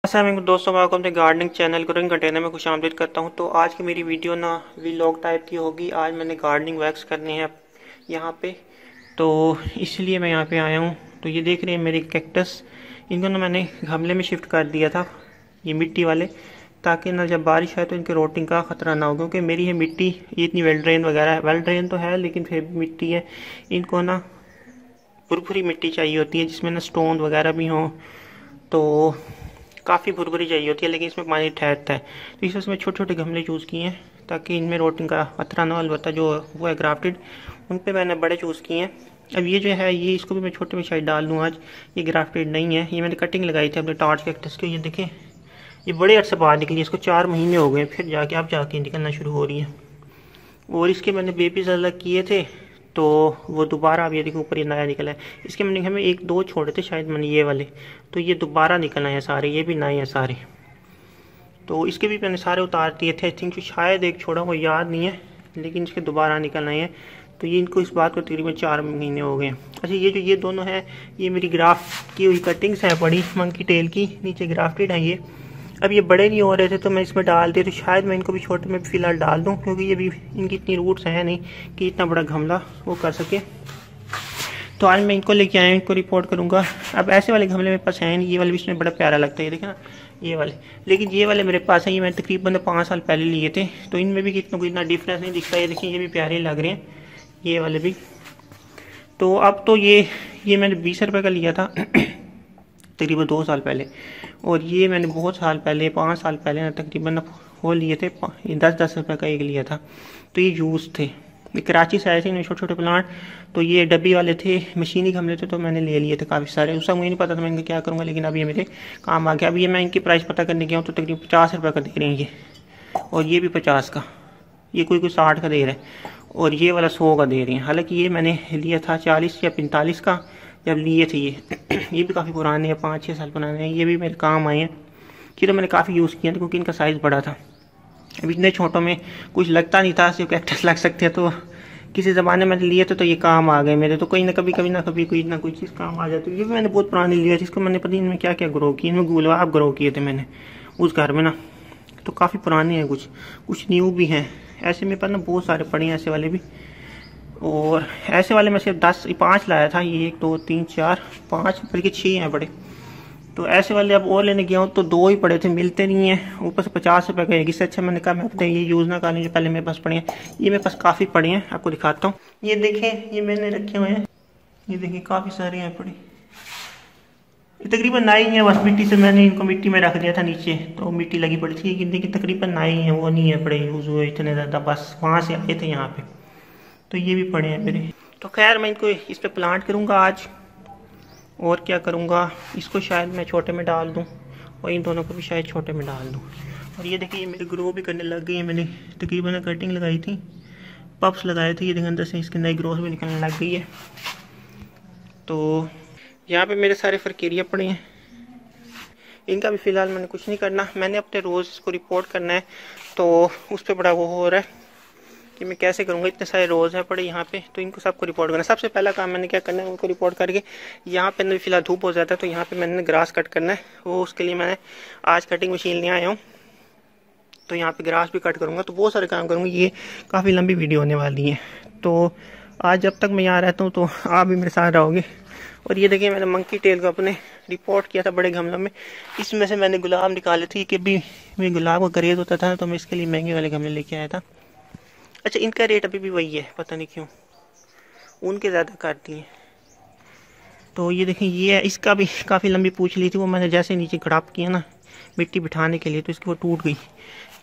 अस्सलाम दोस्तों, मैं अपने गार्डनिंग चैनल ग्रोइंग कंटेनर में खुशामदीद करता हूं। तो आज की मेरी वीडियो ना व्लॉग टाइप की होगी। आज मैंने गार्डनिंग वैक्स करनी है यहाँ पे, तो इसलिए मैं यहाँ पे आया हूँ। तो ये देख रहे हैं मेरे कैक्टस, इनको ना मैंने गमले में शिफ्ट कर दिया था, ये मिट्टी वाले, ताकि ना जब बारिश आए तो इनके रोटिंग का ख़तरा ना हो। क्योंकि मेरी है मिट्टी, ये इतनी वेल ड्रेन वगैरह है, वेल ड्रेन तो है लेकिन फिर भी मिट्टी है, इनको ना भुरभुरी मिट्टी चाहिए होती है जिसमें ना स्टोन वगैरह भी हों, तो काफ़ी भुरभुरी चाहिए होती है, लेकिन इसमें पानी ठहरता है। तो इस इसमें छोटे छोटे गमले चूज़ किए हैं ताकि इनमें रोटिंग का खतरा ना हो। अलबत्ता जो वो है ग्राफ्टेड, उन पे मैंने बड़े चूज़ किए हैं। अब ये जो है ये इसको भी मैं छोटे में शायद डाल दूँ आज। ये ग्राफ्टेड नहीं है, ये मैंने कटिंग लगाई थी अपने टॉर्च कैक्टस की। ये देखें, ये बड़े अर्से बाद निकली, इसको 4 महीने हो गए, फिर जाके अब जाके निकलना शुरू हो रही है। और इसके मैंने बेबीज अलग किए थे, तो वो दोबारा अब ये देखो ऊपर ये नया निकला है। इसके मैंने हमें 1-2 छोड़े थे शायद मैंने ये वाले, तो ये दोबारा निकल आए हैं सारे, ये भी नए हैं सारे। तो इसके भी मैंने सारे उतार दिए थे। आई थिंक शायद एक छोड़ा, वो याद नहीं है, लेकिन इसके दोबारा निकल आए हैं। तो ये इनको इस बात को तकरीबन 4 महीने हो गए। अच्छा, ये दोनों है, ये मेरी ग्राफ्ट की हुई कटिंग्स हैं बड़ी मंकी टेल की, नीचे ग्राफ्टेड है ये। अब ये बड़े नहीं हो रहे थे तो मैं इसमें डाल दिए, तो शायद मैं इनको भी छोटे में फ़िलहाल डाल दूं, क्योंकि ये भी इनकी इतनी रूट्स हैं नहीं कि इतना बड़ा गमला वो कर सके। तो आज मैं इनको लेके आया हूँ, इनको रिपोर्ट करूँगा। अब ऐसे वाले गमले मेरे पास हैं नहीं, ये वाले भी इसमें बड़ा प्यारा लगता है, देखें ना ये वाले। लेकिन ये वाले मेरे पास हैं, ये मैंने तकरीबन 5 साल पहले लिए थे, तो इनमें भी इतना डिफरेंस नहीं दिखता। ये देखिए, ये भी प्यारे लग रहे हैं ये वाले भी। तो अब तो ये मैंने 20 रुपये का लिया था तकरीबन 2 साल पहले, और ये मैंने बहुत साल पहले 5 साल पहले ना तकरीबन वो लिए थे, 10-10 रुपये का एक लिया था। तो ये यूज़ थे, ये कराची से आए थे, इनमें छोटे छोटे प्लांट। तो ये डब्बी वाले थे, मशीनी गमले थे, तो मैंने ले लिए थे काफ़ी सारे। उस समय मुझे नहीं पता था मैं इनका क्या करूँगा, लेकिन अब ये मेरे काम आ गया। अब ये मैं इनकी प्राइस पता करने गया हूँ तो तकरीबन 50 रुपये का दे रहे हैं ये, और ये भी 50 का, ये कोई 60 का दे रहा है, और ये वाला 100 का दे रहे हैं। हालांकि ये मैंने लिया था 40 या 45 का जब लिए थे ये भी काफ़ी पुराने हैं, 5-6 साल पुराने हैं। ये भी मेरे काम आए हैं, ये तो मैंने काफ़ी यूज़ किया था क्योंकि इनका साइज़ बड़ा था। अब इतने छोटों में कुछ लगता नहीं था, सिर्फ कैक्टस लग सकते हैं, तो किसी ज़माने में लिए थे तो ये काम आ गए मेरे। तो कहीं ना कभी कोई ना कोई चीज़ काम आ जाती है। ये भी मैंने बहुत पुरानी लिया, जिसको मैंने पता नहीं इनमें क्या क्या ग्रो किया, इनमें गुलाब ग्रो किए थे मैंने उस घर में ना, तो काफ़ी पुराने हैं, कुछ न्यू भी हैं। ऐसे मेरे पास ना बहुत सारे पड़े हैं ऐसे वाले भी, और ऐसे वाले में सिर्फ 5 लाया था। ये 1 2 3 4 5 बल्कि 6 हैं बड़े। तो ऐसे वाले अब और लेने गया हूँ तो 2 ही पड़े थे, मिलते नहीं हैं, ऊपर से 50 रुपये का एक। इससे अच्छा मैंने कहा मैं अपने ये यूज़ ना कर लूँ जो पहले मेरे पास पड़े हैं। ये मेरे पास काफ़ी पड़े हैं, आपको दिखाता हूँ। ये देखें, ये मैंने रखे हुए हैं, ये देखें काफ़ी सारे हैं पड़े। ये तकरीबन नाई हैं, बस मिट्टी से मैंने इनको मिट्टी में रख दिया था नीचे, तो मिट्टी लगी पड़ी थी। लेकिन तकरीबन नाई हैं, वो नहीं है पड़े यूज़ हुए इतने ज़्यादा, बस वहाँ से आए थे यहाँ पे। तो ये भी पड़े हैं मेरे। तो खैर मैं इनको इस पर प्लांट करूँगा आज, और क्या करूँगा, इसको शायद मैं छोटे में डाल दूँ, और इन दोनों को भी शायद छोटे में डाल दूँ। और ये देखिए, ये मेरे ग्रो भी करने लग गई है। मैंने तकरीबन कटिंग लगाई थी, पप्स लगाए थे, ये देखिए अंदर से इसके नई ग्रोथ भी निकलने लग गई है। तो यहाँ पे मेरे सारे फरकेरिया पड़े हैं, इनका भी फ़िलहाल मैंने कुछ नहीं करना। मैंने अपने रोज़ को रिपोर्ट करना है, तो उस पर बड़ा वो हो रहा है कि मैं कैसे करूँगा। इतने सारे रोज़ हैं पड़े यहाँ पे, तो इनको सबको रिपोर्ट करना। सबसे पहला काम मैंने क्या करना है, उनको रिपोर्ट करके यहाँ पे अंदर फिलहाल धूप हो जाता है, तो यहाँ पे मैंने ग्रास कट करना है। वो उसके लिए मैंने आज कटिंग मशीन ले आया हूँ, तो यहाँ पे ग्रास भी कट करूँगा। तो बहुत सारे काम करूँगा, ये काफ़ी लंबी वीडियो होने वाली है। तो आज जब तक मैं यहाँ रहता हूँ तो आप भी मेरे साथ रहोगे। और ये देखिए, मैंने मंकी टेल को अपने रिपोर्ट किया था बड़े गमलों में, इसमें से मैंने गुलाब निकाले थे कि भी मेरे गुलाब का करेज होता था, तो मैं इसके लिए महंगे वाले गमले लेके आया था। अच्छा, इनका रेट अभी भी वही है, पता नहीं क्यों उनके ज़्यादा काटती हैं। तो ये देखें, ये इसका भी काफ़ी लंबी पूछ ली थी, वो मैंने जैसे नीचे गड़ाप किया ना मिट्टी बिठाने के लिए, तो इसकी वो टूट गई।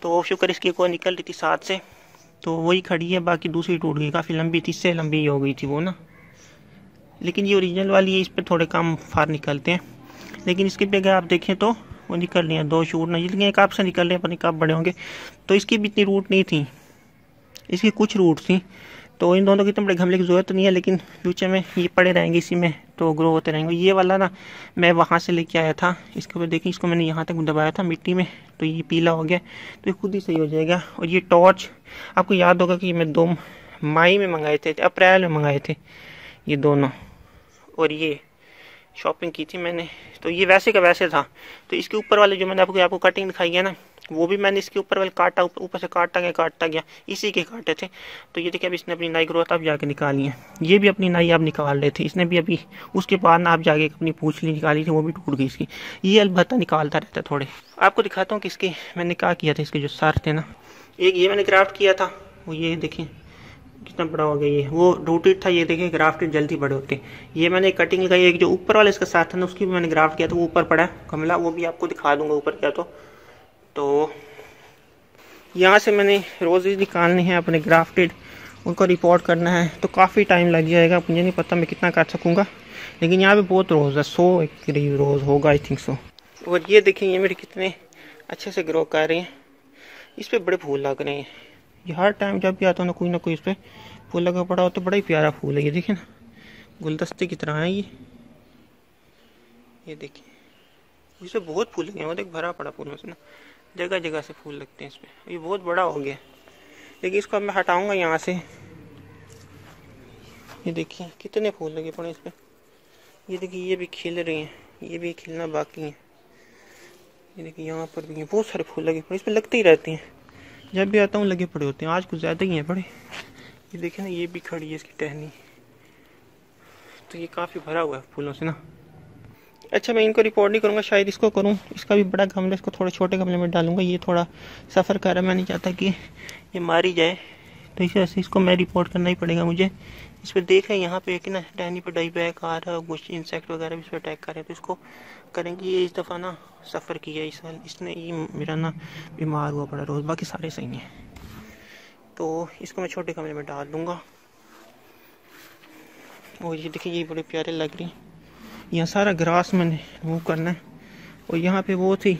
तो शुक्र इसकी को निकल रही थी साथ से, तो वही खड़ी है, बाकी दूसरी टूट गई। काफ़ी लंबी थी, इससे लंबी हो गई थी वो ना, लेकिन ये ओरिजिनल वाली है, इस पर थोड़े कम फार निकलते हैं। लेकिन इसके भी अगर आप देखें तो वो निकल रही हैं 2 शूट ना, लेकिन एक आपसे निकल रहे हैं, पता नहीं कब बड़े होंगे। तो इसकी भी इतनी रूट नहीं थी, इसकी कुछ रूट थी। तो इन दोनों की इतने बड़े गमले की ज़रूरत नहीं है, लेकिन फ्यूचर में ये पड़े रहेंगे, इसी में तो ग्रो होते रहेंगे। ये वाला ना मैं वहाँ से लेके आया था, इसके ऊपर देखिए, इसको मैंने यहाँ तक दबाया था मिट्टी में, तो ये पीला हो गया, तो ये खुद ही सही हो जाएगा। और ये टॉर्च आपको याद होगा कि मैं 2 मई में मंगाए थे, अप्रैल में मंगाए थे ये दोनों। और ये शॉपिंग की थी मैंने, तो ये वैसे का वैसे था। तो इसके ऊपर वाले जो मैंने आपको कटिंग दिखाई है ना, वो भी मैंने इसके ऊपर वाले काटा, ऊपर से काटता गया, इसी के काटे थे। तो ये देखिए अब इसने अपनी नाई ग्रोथ अब जाके निकाली है। ये भी अपनी नाई अब निकाल रहे थे, इसने भी अभी उसके बाद ना आप जाके अपनी पूंछली निकाली थी, वो भी टूट गई इसकी। ये अलबत्ता निकालता रहता है थोड़े। आपको दिखाता हूँ कि इसके मैंने क्या किया था। इसके जो सर थे ना, एक ये मैंने क्राफ्ट किया था, वो ये देखिए कितना बड़ा हो गया। ये वो रूटेड था, ये देखिए ग्राफ्टेड जल्दी बड़े होते हैं। ये मैंने कटिंग लगाई, एक जो ऊपर वाला इसका साथ था ना, उसकी भी मैंने ग्राफ्ट किया था, वो ऊपर पड़ा है गमला, वो भी आपको दिखा दूंगा ऊपर क्या। तो यहाँ से मैंने रोजेज निकालने हैं अपने ग्राफ्टेड, उनको रिपोर्ट करना है, तो काफ़ी टाइम लग जाएगा। मुझे नहीं पता मैं कितना कर सकूँगा, लेकिन यहाँ पे बहुत रोज़ है, 100 एक करीब रोज़ होगा, आई थिंक सो। और ये देखिए ये मेरे कितने अच्छे से ग्रो कर रहे हैं, इस पर बड़े फूल लग रहे हैं। ये हर टाइम जब भी आता हूँ ना कोई इस पर फूल लगा पड़ा हो, तो बड़ा ही प्यारा फूल है। ये देखिए ना, गुलदस्ते की तरह है ये देखिए, इस पर बहुत फूल लगे हैं, वो देख भरा पड़ा फूलों से ना, जगह जगह से फूल लगते हैं इस पर। ये बहुत बड़ा हो गया, लेकिन इसको अब मैं हटाऊंगा यहाँ से। ये देखिए कितने फूल लगे पड़े इस पर। ये देखिए ये भी खिल रहे हैं, ये भी खिलना बाकी है। ये देखिए यहाँ पर भी बहुत सारे फूल लगे पड़े, इसमें लगते ही रहते हैं, जब भी आता हूँ लगे पड़े होते हैं। आज कुछ ज़्यादा ही हैं बड़े। ये देखिए ना, ये भी खड़ी है इसकी टहनी, तो ये काफ़ी भरा हुआ है फूलों से ना। अच्छा, मैं इनको रिपोर्ट नहीं करूँगा, शायद इसको करूँ। इसका भी बड़ा गमला, इसको थोड़े छोटे गमले में डालूंगा। ये थोड़ा सफ़र कर रहा है, मैं नहीं चाहता कि ये मारी जाए, तो इस वजह से इसको मैं रिपोर्ट करना ही पड़ेगा मुझे। इस पर देख रहे हैं यहाँ पे कि ना टहनी पर डाई बैक आ रहा है, कुछ इंसेक्ट वगैरह भी इस पर अटैक कर रहे हैं, तो इसको करेंगे। ये इस दफ़ा ना सफ़र किया इस साल इसने, ये मेरा ना बीमार हुआ पड़ा रोज़, बाकी सारे सही हैं। तो इसको मैं छोटे गमले में डाल दूँगा। और ये देखिए ये बड़े प्यारे लग रही हैं। यहाँ सारा ग्रास मैंने रिमूव करना है। और यहाँ पे वो थी,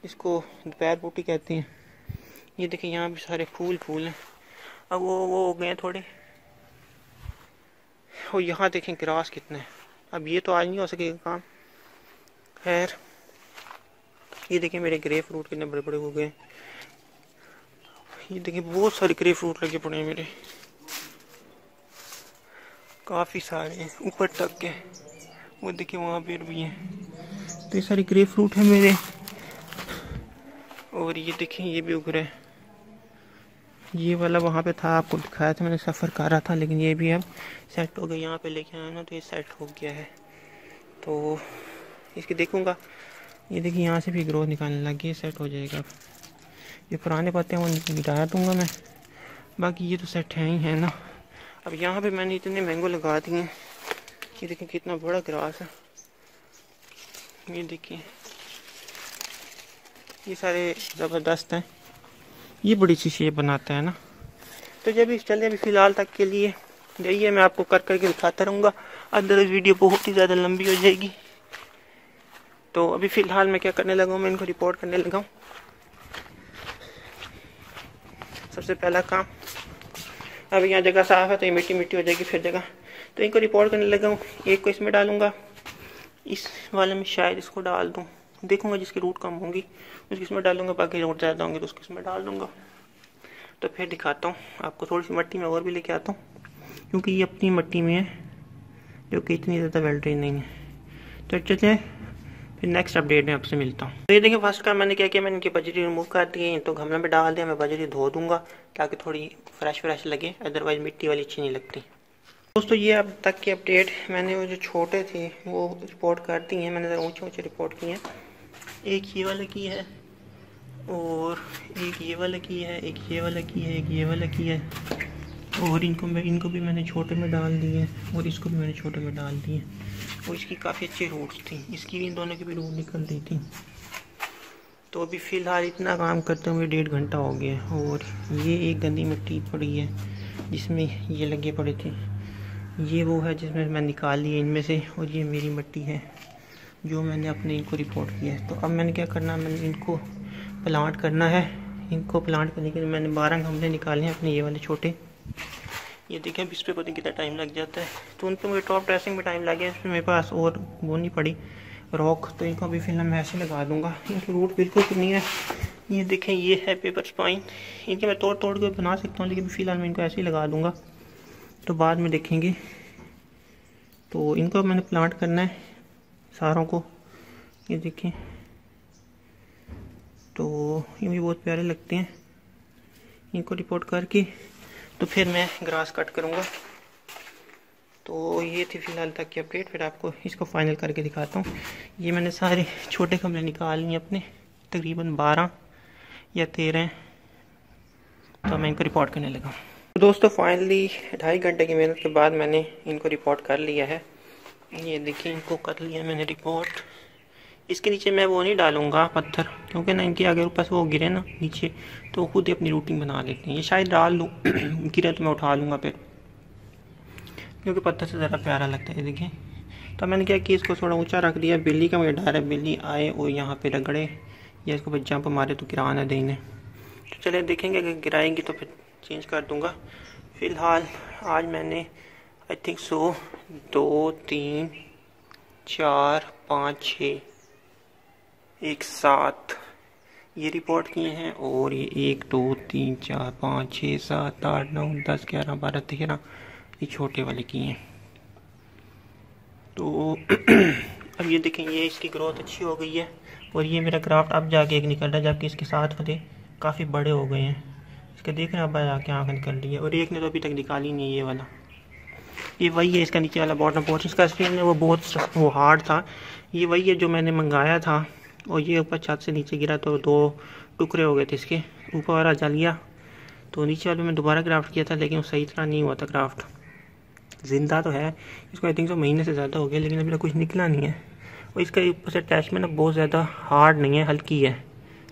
इसको दोपहर बूटी कहते हैं। ये देखिए यहाँ भी सारे फूल हैं, अब वो हो गए थोड़े। और यहाँ देखें ग्रास कितना है। अब ये तो आज नहीं हो सकेगा काम, खैर। ये देखें मेरे ग्रे फ्रूट कितने बड़े बड़े हो गए। ये देखिए बहुत सारे ग्रे फ्रूट लगे पड़े हैं मेरे, काफ़ी सारे हैं ऊपर तक के। वो देखिए वहाँ पर भी हैं, तो ये सारे ग्रे फ्रूट हैं मेरे। और ये देखें ये भी उग रहे हैं। ये वाला वहाँ पे था, आपको दिखाया था मैंने, सफ़र कर रहा था, लेकिन ये भी अब सेट हो गया। यहाँ पे लेके आया ना, तो ये सेट हो गया है, तो इसकी देखूँगा। ये देखिए यहाँ से भी ग्रोथ निकालने लगी है, सेट हो जाएगा। अब ये पुराने पत्ते हैं वो गिरा दूँगा मैं, बाकी ये तो सेट है ही है ना। अब यहाँ पे मैंने इतने मैंगो लगा दिए हैं। ये देखिए कितना बड़ा ग्रास है, ये देखिए ये सारे ज़बरदस्त हैं। ये बड़ी सी शेप बनाता है ना। तो जब इस चले, अभी फ़िलहाल तक के लिए यही है, मैं आपको कर करके दिखाता रहूँगा, अदर वीडियो बहुत ही ज़्यादा लंबी हो जाएगी। तो अभी फ़िलहाल मैं क्या करने लगा हूँ, मैं इनको रिपोर्ट करने लगा हूँ। सबसे पहला काम, अब यहाँ जगह साफ़ है तो ये मिट्टी मिट्टी हो जाएगी फिर जगह, तो इनको रिपोर्ट करने लगा हूँ। एक को इसमें डालूँगा, इस वाले में शायद इसको डाल दूँ, देखूंगा जिसकी रूट कम होंगी उसकी इसमें डालूंगा, बाकी रूट ज़्यादा होंगे तो उसकी इसमें डाल दूंगा। तो फिर दिखाता हूँ आपको, थोड़ी सी मिट्टी में और भी लेके आता हूँ, क्योंकि ये अपनी मिट्टी में है जो कि इतनी ज़्यादा वेल ड्रेन नहीं है। तो चलिए फिर नेक्स्ट अपडेट में आपसे मिलता हूँ। तो ये देखिए फर्स्ट काम मैंने क्या किया, मैंने इनकी बजरी रिमूव कर दी है, तो गमले में डाल दिया। मैं बजरी धो दूँगा ताकि थोड़ी फ्रेश लगे, अदरवाइज़ मिट्टी वाली अच्छी नहीं लगती। दोस्तों ये अब तक की अपडेट, मैंने वो जो छोटे थे वो रिपोर्ट कर दी हैं, मैंने ऊँचे ऊँचे रिपोर्ट किए हैं। एक ये वाला की है, और एक ये वाला की है, एक ये वाला की है, एक ये वाला की है। और इनको भी मैंने छोटे में डाल दिए, और इसको भी मैंने छोटे में डाल दिए। और इसकी काफ़ी अच्छी रूट्स थी, इसकी भी, इन दोनों की भी रूट निकल रही थी। तो अभी फ़िलहाल इतना काम करते हुए 1.5 घंटा हो गया। और ये एक गंदी मिट्टी पड़ी है जिसमें ये लगे पड़े थे, ये वो है जिसमें मैं निकाल लिया इनमें से। और ये मेरी मिट्टी है जो मैंने अपने इनको रिपोर्ट किया है। तो अब मैंने क्या करना है, मैंने इनको प्लांट करना है। इनको प्लांट करने के लिए मैंने 12 गमले निकाले हैं अपने, ये वाले छोटे। ये देखें इस पर पता नहीं कितना टाइम लग जाता है, तो उन पर मुझे टॉप ड्रेसिंग में टाइम लग गया। इसमें मेरे पास और वो नहीं पड़ी रॉक, तो इनको अभी फिलहाल मैं ऐसे लगा दूँगा। इनकी रूट बिल्कुल नहीं है। ये देखें ये है पेपर स्पाइन, इनके मैं तोड़ के बना सकता हूँ, लेकिन फ़िलहाल मैं इनको ऐसे ही लगा दूँगा, तो बाद में देखेंगे तो इनको मैंने प्लांट करना है सारों को, ये देखें। तो ये भी बहुत प्यारे लगते हैं। इनको रिपोर्ट करके तो फिर मैं ग्रास कट करूँगा। तो ये थी फ़िलहाल तक की अपडेट, फिर आपको इसको फाइनल करके दिखाता हूँ। ये मैंने सारे छोटे गमले निकाल लिए अपने, तकरीबन 12 या 13, तो मैं इनको रिपोर्ट करने लगा। तो दोस्तों फाइनली 2.5 घंटे की मेहनत के बाद मैंने इनको रिपोर्ट कर लिया है। ये देखिए, इनको कर लिया मैंने रिपोर्ट। इसके नीचे मैं वो नहीं डालूंगा पत्थर, क्योंकि ना इनके अगर ऊपर से वो गिरे ना नीचे तो खुद ही अपनी रूटिंग बना लेते हैं। ये शायद डाल लूँ गिरे तो मैं उठा लूँगा फिर, क्योंकि पत्थर से ज़रा प्यारा लगता है। देखिए, तो मैंने क्या कि इसको थोड़ा ऊंचा रख दिया। बिल्ली का मुझे डर है, बिल्ली आए और यहाँ पे रगड़े या इसको फिर जंप मारे तो गिरा ना देने। तो चले देखेंगे, अगर गिराएंगी तो फिर चेंज कर दूँगा। फ़िलहाल आज मैंने आई थिंक सो 2 3 4 5 6 एक साथ ये रिपोर्ट किए हैं, और ये 1 2 3 4 5 6 7 8 9 10 11 12 13 ये छोटे वाले किए हैं। तो अब ये देखें, ये इसकी ग्रोथ अच्छी हो गई है, और ये मेरा क्राफ्ट अब जाके एक निकल रहा है, जबकि इसके साथ वाले काफ़ी बड़े हो गए हैं। इसके देख रहे हैं, अब जाके आँख निकल रही है, और एक ने तो अभी तक निकाली नहीं है। ये वाला, ये वही है, इसका नीचे वाला बॉटम पोर्शन इसका स्क्रीन है वो बहुत वो हार्ड था। ये वही है जो मैंने मंगाया था, और ये ऊपर छत से नीचे गिरा तो 2 टुकड़े हो गए थे इसके। ऊपर वाला जल गया, तो नीचे वाले में दोबारा क्राफ्ट किया था, लेकिन वो सही तरह नहीं हुआ था क्राफ्ट। ज़िंदा तो है, इसको आई थिंक सो महीने से ज़्यादा हो गया, लेकिन अभी तक कुछ निकला नहीं है। और इसका ऊपर से अटैचमेंट ना बहुत ज़्यादा हार्ड नहीं है, हल्की है,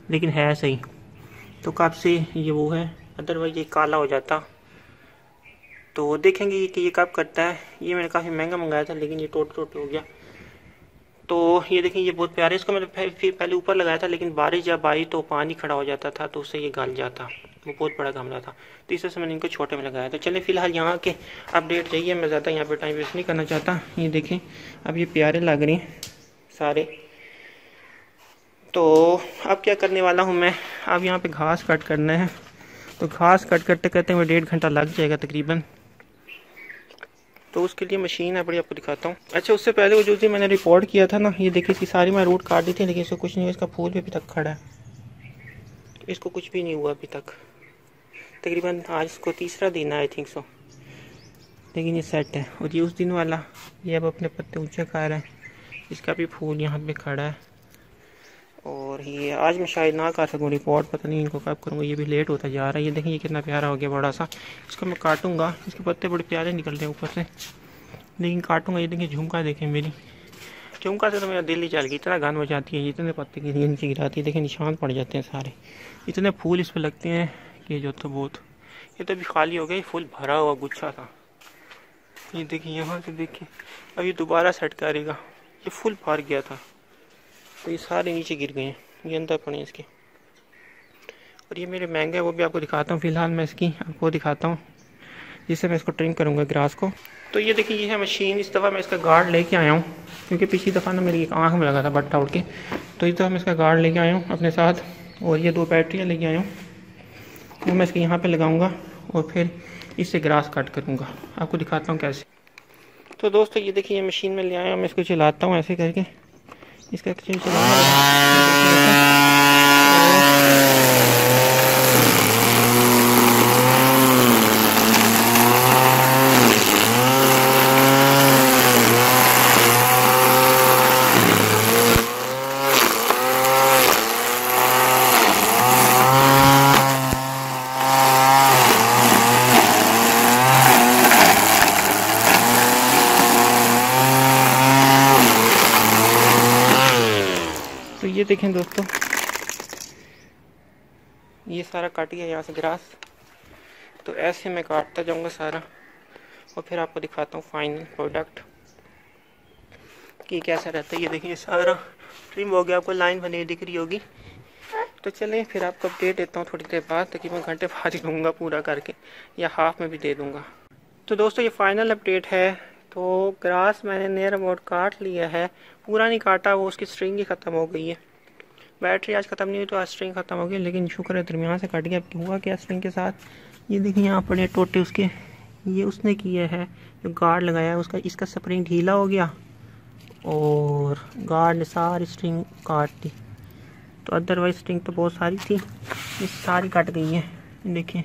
लेकिन है सही। तो कब से ये वो है, अदरवाइज ये काला हो जाता। तो देखेंगे कि ये कब करता है। ये मैंने काफ़ी महंगा मंगाया था, लेकिन ये टोट हो गया। तो ये देखें, ये बहुत प्यारे। इसको मैंने पहले ऊपर लगाया था, लेकिन बारिश जब आई तो पानी खड़ा हो जाता था, तो उससे ये गल जाता। वो बहुत बड़ा गमला था, तो इस वजह से मैंने इनको छोटे में लगाया था। चले फिलहाल यहाँ के अपडेट चाहिए, मैं ज़्यादा यहाँ पे टाइम वेस्ट नहीं करना चाहता। ये देखें, अब ये प्यारे लग रहे हैं सारे। तो अब क्या करने वाला हूँ मैं, अब यहाँ पे घास कट करना है। तो घास कट करते करते हुए 1.5 घंटा लग जाएगा तकरीबन। तो उसके लिए मशीन है बड़ी, आपको दिखाता हूँ। अच्छा, उससे पहले वो जो चीज़ मैंने रिपोर्ट किया था ना, ये देखिए, इसकी सारी मैं रूट काट दी थी, लेकिन इसको कुछ नहीं हुआ। इसका फूल भी अभी तक खड़ा है, इसको कुछ भी नहीं हुआ अभी तक। तकरीबन आज इसको 3रा दिन है आई थिंक सो, लेकिन ये सेट है। और ये उस दिन वाला, ये अब अपने पत्ते ऊँचे कर रहा है, इसका भी फूल यहाँ पे खड़ा है। और ये आज मैं शायद ना कर सकूँ रिपोर्ट, पता नहीं इनको कब करूँगा, ये भी लेट होता जा रहा है। ये देखें, ये कितना प्यारा हो गया बड़ा सा। इसको मैं काटूंगा, इसके पत्ते बड़े प्यारे निकल रहे हैं ऊपर से, लेकिन काटूंगा। ये देखिए झुमका, देखें मेरी झुमका से तो मेरा दिल ही चल गया, इतना गान हो जाती है। इतने पत्ते की नीचे गिराती है, देखें निशान पड़ जाते हैं सारे, इतने फूल इस पर लगते हैं कि जो तो बहुत। ये तो अभी खाली हो गया, फूल भरा हुआ गुच्छा था। ये देखिए, यहाँ से देखिए, अब ये दोबारा सेट करेगा। ये फुल भर गया था, तो ये सारे नीचे गिर गए हैं, ये अंदर पड़े इसके। और ये मेरे महंगे हैं, वो भी आपको दिखाता हूँ। फिलहाल मैं इसकी आपको दिखाता हूँ, जिससे मैं इसको ट्रिम करूँगा ग्रास को। तो ये देखिए, ये है मशीन। इस दफ़ा मैं इसका गार्ड लेके आया हूँ, क्योंकि पिछली दफ़ा ना मेरी एक आँख में लगा था बट्टा उड़ के। तो इस दफ़ा मैं इसका गार्ड लेके आया हूँ अपने साथ, और ये 2 बैटरियाँ लेके आया हूँ। वो मैं इसके यहाँ पर लगाऊँगा, और फिर इससे ग्रास कट करूँगा। आपको दिखाता हूँ कैसे। तो दोस्तों ये देखिए, ये मशीन में ले आया हूँ, मैं इसको चलाता हूँ ऐसे करके। इसका तो ये देखें दोस्तों, ये सारा काट गया यहाँ से ग्रास। तो ऐसे मैं काटता जाऊँगा सारा, और फिर आपको दिखाता हूँ फाइनल प्रोडक्ट कि कैसा रहता है। ये देखिए, सारा ट्रिम हो गया, आपको लाइन बनी दिख रही होगी। तो चलें, फिर आपको अपडेट देता हूँ थोड़ी देर बाद, तकरीबन घंटे बाद ही दूँगा पूरा करके, या हाफ में भी दे दूँगा। तो दोस्तों ये फाइनल अपडेट है। तो ग्रास मैंने नियर अबाउट काट लिया है, पूरा नहीं काटा, वो उसकी स्ट्रिंग ही ख़त्म हो गई है। बैटरी आज ख़त्म नहीं हुई तो आज स्ट्रिंग ख़त्म हो गई, लेकिन शुक्र है दरमियान से कट गया। हुआ क्या स्ट्रिंग के साथ, ये देखिए यहाँ पड़े टोटे उसके, ये उसने किया है, जो गार्ड लगाया है उसका, इसका स्प्रिंग ढीला हो गया और गार्ड ने सारी स्ट्रिंग काट दी। तो अदरवाइज स्ट्रिंग तो बहुत सारी थी, ये सारी कट गई है। देखिए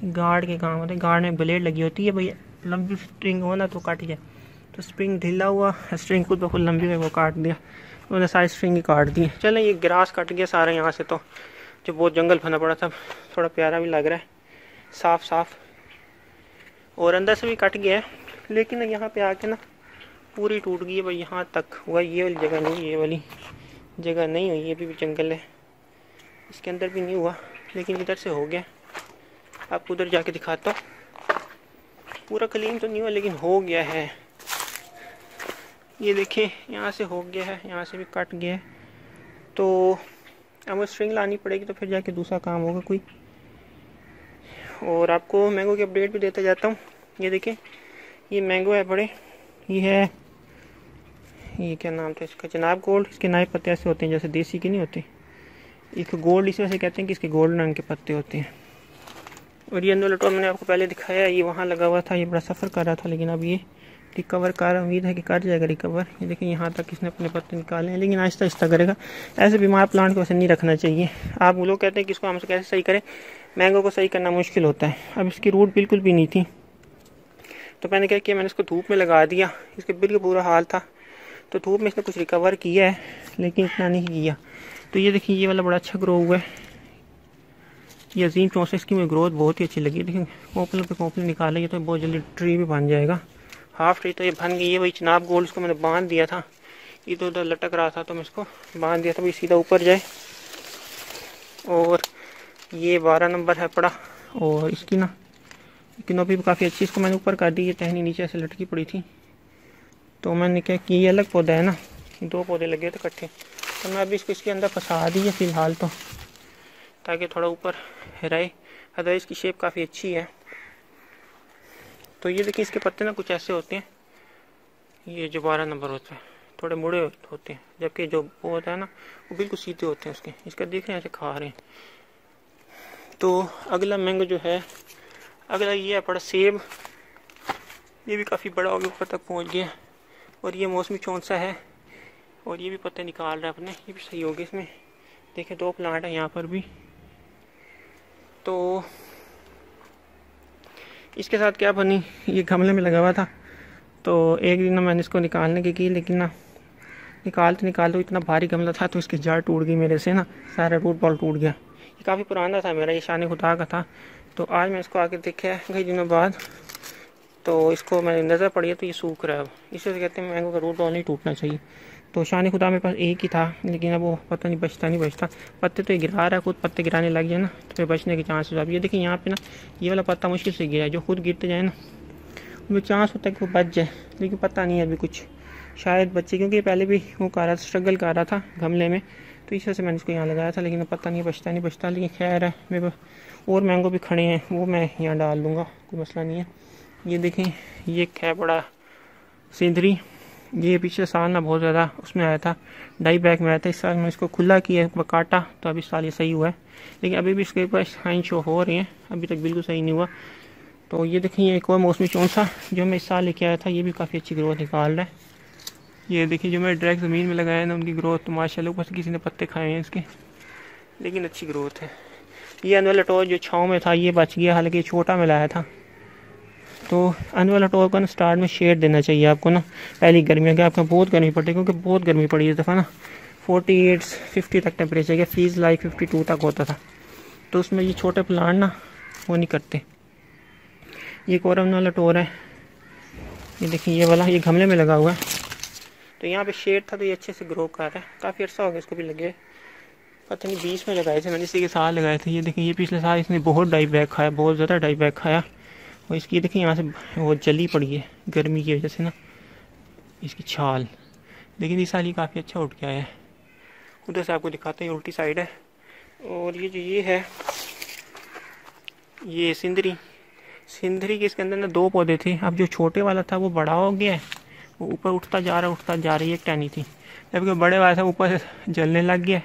गार्ड के काम होते हैं, गार्ड में ब्लेड लगी होती है, भाई लंबी स्ट्रिंग हो ना तो काट जाए। तो स्प्रिंग ढीला हुआ, स्ट्रिंग खुद ब खुद लंबी में वो काट दिया, उन्होंने सारी स्ट्रिंग ही काट दी। चलें ये ग्रास कट गया सारा यहाँ से, तो जो बहुत जंगल फना पड़ा था, थोड़ा प्यारा भी लग रहा है, साफ साफ, और अंदर से भी कट गया है। लेकिन यहाँ पे आके ना पूरी टूट गई है भाई, यहाँ तक हुआ, ये वाली जगह नहीं, ये वाली जगह नहीं हुई, ये भी जंगल है, इसके अंदर भी नहीं हुआ, लेकिन इधर से हो गया। आपको उधर जाके दिखाता हूँ, पूरा क्लीन तो नहीं हुआ लेकिन हो गया है। ये देखिए यहाँ से हो गया है, यहाँ से भी कट गया है। तो अब स्ट्रिंग लानी पड़ेगी, तो फिर जाके दूसरा काम होगा कोई। और आपको मैंगो की अपडेट भी देता जाता हूँ। ये देखिए ये मैंगो है बड़े, ये है, ये क्या नाम था इसका, जनाब गोल्ड। इसके नए पत्ते ऐसे होते हैं जैसे देसी के नहीं होते, इसको गोल्ड इस वजह से कहते हैं कि इसके गोल्डन रंग के पत्ते होते हैं। और ये एनवेलोटोर मैंने आपको पहले दिखाया, ये वहाँ लगा हुआ था, ये बड़ा सफ़र कर रहा था, लेकिन अब ये रिकवर कर, उम्मीद है कि कर जाएगा रिकवर। ये देखिए यहाँ तक इसने अपने पत्ते निकाले हैं, लेकिन आहिस्ता आहिस्ता करेगा। ऐसे बीमार प्लांट को वैसे नहीं रखना चाहिए। आप लोग कहते हैं कि इसको हमसे कैसे सही करें, मैंगो को सही करना मुश्किल होता है। अब इसकी रूट बिल्कुल भी नहीं थी, तो मैंने क्या किया, मैंने इसको धूप में लगा दिया, इसके बिल्कुल बुरा हाल था। तो धूप में इसने कुछ रिकवर किया है, लेकिन इतना नहीं किया। तो ये देखिए ये वाला बड़ा अच्छा ग्रो हुआ है, ये अजीम चौंसठ, इसकी मुझे ग्रोथ बहुत ही अच्छी लगी। देखिए कोपलों पे कोपले निकाले, तो बहुत जल्दी ट्री भी बन जाएगा। हाफ ट्री तो ये बन गई है भाई। जनाब गोल्ड इसको मैंने बांध दिया था, इधर उधर लटक रहा था, तो मैं इसको बांध दिया था भाई सीधा ऊपर जाए। और ये 12 नंबर है पड़ा, और इसकी ना किनोपी भी काफ़ी अच्छी, इसको मैंने ऊपर कर दी, ये टहनी नीचे ऐसे लटकी पड़ी थी। तो मैंने क्या कि ये अलग पौधा है ना, 2 पौधे लगे थे इकट्ठे, तो मैं अभी इसको इसके अंदर फंसा दी है फ़िलहाल, तो ताकि थोड़ा ऊपर रहे। अदरवाइज इसकी शेप काफ़ी अच्छी है। तो ये देखिए इसके पत्ते ना कुछ ऐसे होते हैं, ये जो 12 नंबर होता है थोड़े मुड़े होते हैं, जबकि जो वो होता है ना वो बिल्कुल सीधे होते हैं उसके। इसका देख रहे हैं ऐसे खा रहे हैं। तो अगला मैंगो जो है, अगला ये है बड़ा सेब, ये भी काफ़ी बड़ा हो गया, ऊपर तक पहुँच गया। और ये मौसमी चौंसा है, और ये भी पत्ते निकाल रहा है अपने, ये भी सही हो गया। इसमें देखिए 2 प्लांट है यहाँ पर भी। तो इसके साथ क्या बनी, ये गमले में लगा हुआ था, तो एक दिन ना मैंने इसको निकालने की, लेकिन ना निकालते इतना भारी गमला था, तो इसकी जड़ टूट गई मेरे से ना, सारा रूट बॉल टूट गया। ये काफ़ी पुराना था मेरा, ये शान खुदा का था। तो आज मैं इसको आके देखा कई दिनों बाद, तो इसको मैंने नज़र पड़ी है, तो ये सूख रहा है। अब इसे कहते हैं मैंगो का रूट बॉल नहीं टूटना चाहिए। तो शान खुदा मेरे पास एक ही था, लेकिन अब वो पता नहीं बचता। पत्ते तो ये गिरा रहा है, खुद पत्ते गिराने लग जाए ना तो फिर बचने के चांसेस। अब ये देखिए यहाँ पे ना ये वाला पत्ता मुश्किल से गिरा है, जो खुद गिरते जाए ना उनमें चांस होता है कि वो बच जाए, लेकिन पता नहीं है अभी कुछ, शायद बच्चे, क्योंकि पहले भी वो कर रहा था, स्ट्रगल कर रहा था गमले में, तो इस वजह से मैंने इसको यहाँ लगाया था। लेकिन पता नहीं बचता। लेकिन खैर है, मेरे और मैंगो भी खड़े हैं, वो मैं यहाँ डाल दूँगा, कोई मसला नहीं है। ये देखें ये है बड़ा सिंदरी, ये पिछले साल ना बहुत ज़्यादा उसमें आया था, डाई बैग में आया था। इस साल मैंने इसको खुला किया, काटा, तो अभी इस साल ये सही हुआ है, लेकिन अभी भी इसके ऊपर साइन शो हो रहे हैं, अभी तक बिल्कुल सही नहीं हुआ। तो ये देखें ये एक और मौसमी चौंसा जो मैं इस साल लेके आया था, ये भी काफ़ी अच्छी ग्रोथ निकाल रहा है। ये देखिए जो मैंने डायरेक्ट ज़मीन में लगाया ना, उनकी ग्रोथ तो माशाल्लाह, ऊपर से किसी ने पत्ते खाए हैं इसके, लेकिन अच्छी ग्रोथ है। ये एनवेलोटोर जो छाँव में था ये बच गया, हालांकि छोटा में लाया था। तो एनवेलोटोर को ना स्टार्ट में शेड देना चाहिए आपको ना, पहली गर्मियों की आपको बहुत गर्मी पड़ती है, क्योंकि बहुत गर्मी पड़ी इस दफ़ा ना, 48-50 तक टेम्परेचर गया, फ्रीज लाइक 52 तक होता था। तो उसमें ये छोटे प्लांट ना वो नहीं करते। ये कोरम वाला टोर है, ये देखिए ये वाला, ये गमले में लगा हुआ है, तो यहाँ पे शेड था तो ये अच्छे से ग्रो कर रहा है। काफ़ी अर्सा हो गया इसको भी लगे, पता नहीं 20 में लगाए थे मैंने, इसी के साथ लगाए थे। ये देखिए ये पिछले साल इसने बहुत डाई बैग खाया, बहुत ज़्यादा डाई बैग खाया, और इसकी देखिए यहाँ से वो जली पड़ी है गर्मी की वजह से ना, इसकी छाल। लेकिन इस साल ही काफ़ी अच्छा उठ गया है। उधर से आपको दिखाते हैं, उल्टी साइड है। और ये जो ये है ये सिंदरी के इसके अंदर ना 2 पौधे थे। अब जो छोटे वाला था वो बड़ा हो गया है, वो ऊपर उठता जा रहा है, एक टहनी थी, जबकि बड़े वाला था ऊपर से जलने लग गया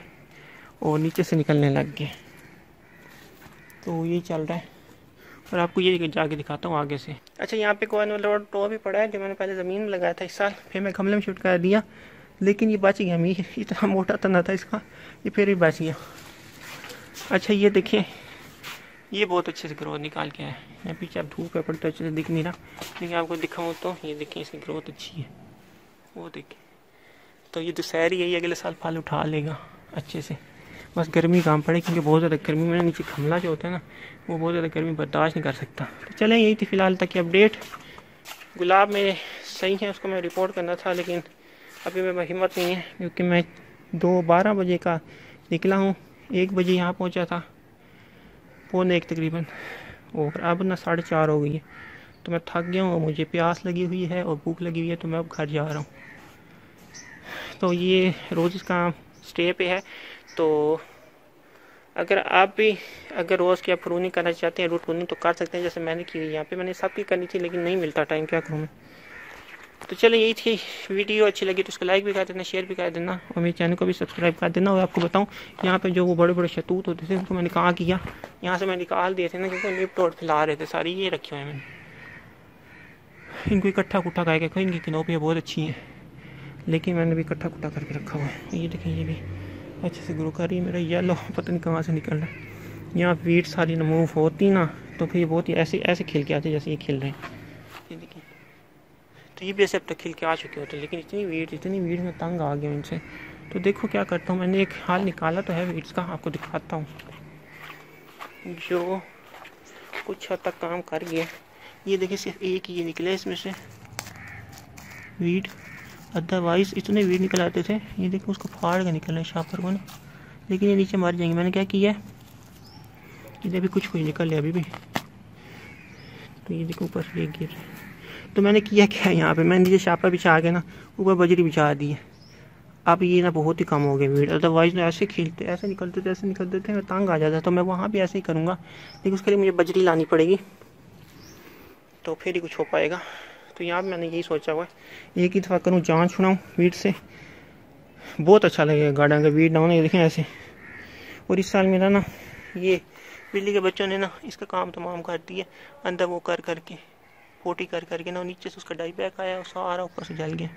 और नीचे से निकलने लग गया। तो यही चल रहा है। और आपको ये जाके दिखाता हूँ आगे से। अच्छा, यहाँ पे कोइन वाला टो भी पड़ा है जो मैंने पहले ज़मीन में लगाया था इस साल, फिर मैं गमले में शिफ्ट कर दिया, लेकिन ये बच गया। मैं इतना मोटा तना था इसका, ये फिर भी बच गया। अच्छा ये देखिए, ये बहुत अच्छे से ग्रोथ निकाल के आया है। यहाँ पीछे आप धूप है पर तो अच्छे से दिख नहीं रहा, लेकिन आपको दिखाऊँ तो ये देखिए इसकी ग्रोथ अच्छी है, वो देखिए। तो ये दोशहरी है, ये अगले साल फल उठा लेगा अच्छे से। बस गर्मी काम पड़े, क्योंकि बहुत ज़्यादा गर्मी में नीचे गमला जो होता है ना, वो बहुत ज़्यादा गर्मी बर्दाश्त नहीं कर सकता। तो चलें, यही थी फ़िलहाल तक की अपडेट। गुलाब मेरे सही है, उसको मैं रिपोर्ट करना था, लेकिन अभी मेरी हिम्मत नहीं है, क्योंकि मैं 12 बजे का निकला हूँ, 1 बजे यहाँ पहुँचा था, 1:45 तकरीबन, और अब ना 4:30 हो गई है। तो मैं थक गया हूँ, मुझे प्यास लगी हुई है और भूख लगी हुई है, तो मैं अब घर जा रहा हूँ। तो ये रोज़ इसका स्टे पे है। तो अगर आप भी रोज़ की आप प्रूनिंग करना चाहते हैं, रूट प्रूनिंग, तो कर सकते हैं, जैसे मैंने की हुई। यहाँ पे मैंने सबकी करनी थी, लेकिन नहीं मिलता टाइम, क्या करूँ मैं। तो चलो, यही थी वीडियो। अच्छी लगी तो उसको लाइक भी कर देना, शेयर भी कर देना, और मेरे चैनल को भी सब्सक्राइब कर देना। और आपको बताऊँ, यहाँ पे जो वो बड़े बड़े शतूत होते थे, उनको मैंने कहा किया, यहाँ से मैं निकाल दिए थे ना, क्योंकि निप तोड़ फैला रहे थे सारी। ये रखे हुए हैं मैंने, इनको इकट्ठा कुट्ठा करके, इनकी किनोपियाँ बहुत अच्छी हैं, लेकिन मैंने भी इकट्ठा कुट्ठा करके रखा हुआ है। ये देखिए, ये भी अच्छे से ग्रो कर रही है। मेरा येलो पता नहीं कहाँ से निकल रहा है। यहाँ वीड सारी मूव होती ना, तो फिर ये बहुत ही ऐसे खिल के आते जैसे ये खिल रहे हैं। ये देखिए, तो ये भी ऐसे अब तक खिल के आ चुके होते हैं, लेकिन इतनी वीड में तंग आ गया इनसे। तो देखो क्या करता हूँ, मैंने एक हाल निकाला तो है वीड्स का, आपको दिखाता हूँ, जो कुछ हद तक काम कर गया। ये देखिए, सिर्फ एक ही ये निकले इसमें से वीड, अदरवाइज इतने वीड निकल आते थे। ये देखो, उसको फाड़ के निकल रहे हैं शापर को ना, लेकिन ये नीचे मर जाएंगे। मैंने क्या किया है, इधर भी कुछ निकल लिया अभी भी। तो ये देखो, ऊपर से गिर रहे। तो मैंने किया क्या, यहाँ पे मैंने नीचे शापर बिछा के ना ऊपर बजरी बिछा दी है। अब ये ना बहुत ही कम हो गए वीड, अदरवाइज ना ऐसे खिलते, ऐसे निकलते थे, मैं तंग आ जाता। तो मैं वहाँ भी ऐसे ही करूँगा, लेकिन उसके लिए मुझे बजरी लानी पड़ेगी, तो फिर ही कुछ हो पाएगा। तो यहाँ मैंने यही सोचा हुआ है, एक ही दफ़ा करूँ, जान छुड़ाऊँ वीड से, बहुत अच्छा लगेगा गार्डन का वीड ना होने। देखें ऐसे। और इस साल मेरा ना ये बिल्ली के बच्चों ने ना इसका काम तमाम कर दिया, अंदर वो कर करके पोटी कर करके ना, नीचे से उसका डाई बैक आया, सारा ऊपर से जल गया,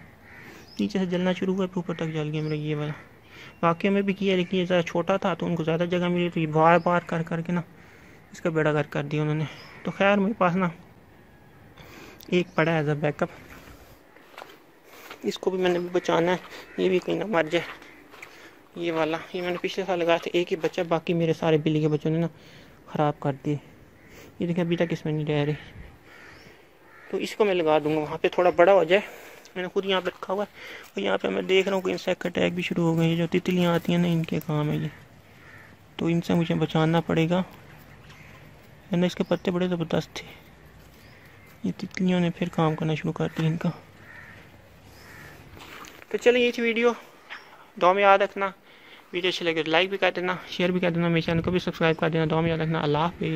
नीचे से जलना शुरू हुआ, फिर ऊपर तक जल गया मेरा ये वाला। बाकी में भी किया, लेकिन ये ज़्यादा छोटा था तो उनको ज़्यादा जगह मिली, तो ये बार बार कर करके ना इसका बेड़ा गर्क कर दिया उन्होंने। तो खैर, मेरे पास ना एक पड़ा है एज अ बैकअप, इसको भी मैंने भी बचाना है, ये भी कहीं ना मर जाए। ये वाला, ये मैंने पिछले साल लगाया था, एक ही बच्चा, बाकी मेरे सारे बिल्ली के बच्चों ने ना ख़राब कर दिए। ये देखिए, अभी तक इसमें नहीं रह रही, तो इसको मैं लगा दूंगा वहाँ पे, थोड़ा बड़ा हो जाए। मैंने खुद यहाँ पे रखा हुआ है, और यहाँ पे मैं देख रहा हूँ कि इंसेक्ट अटैक भी शुरू हो गए। ये जो तितलियाँ आती हैं ना, इनके काम है ये, तो इनसे मुझे बचाना पड़ेगा, है ना। इसके पत्ते बड़े ज़बरदस्त थे, ये तितलियों ने फिर काम करना शुरू कर दिया इनका। तो चलिए, ये थी वीडियो, दुआ में याद रखना। वीडियो अच्छी लगे तो लाइक भी कर देना, शेयर भी कर देना, मेरे चैनल को भी सब्सक्राइब कर देना। दुआ में याद रखना। अल्लाह हाफ़िज़।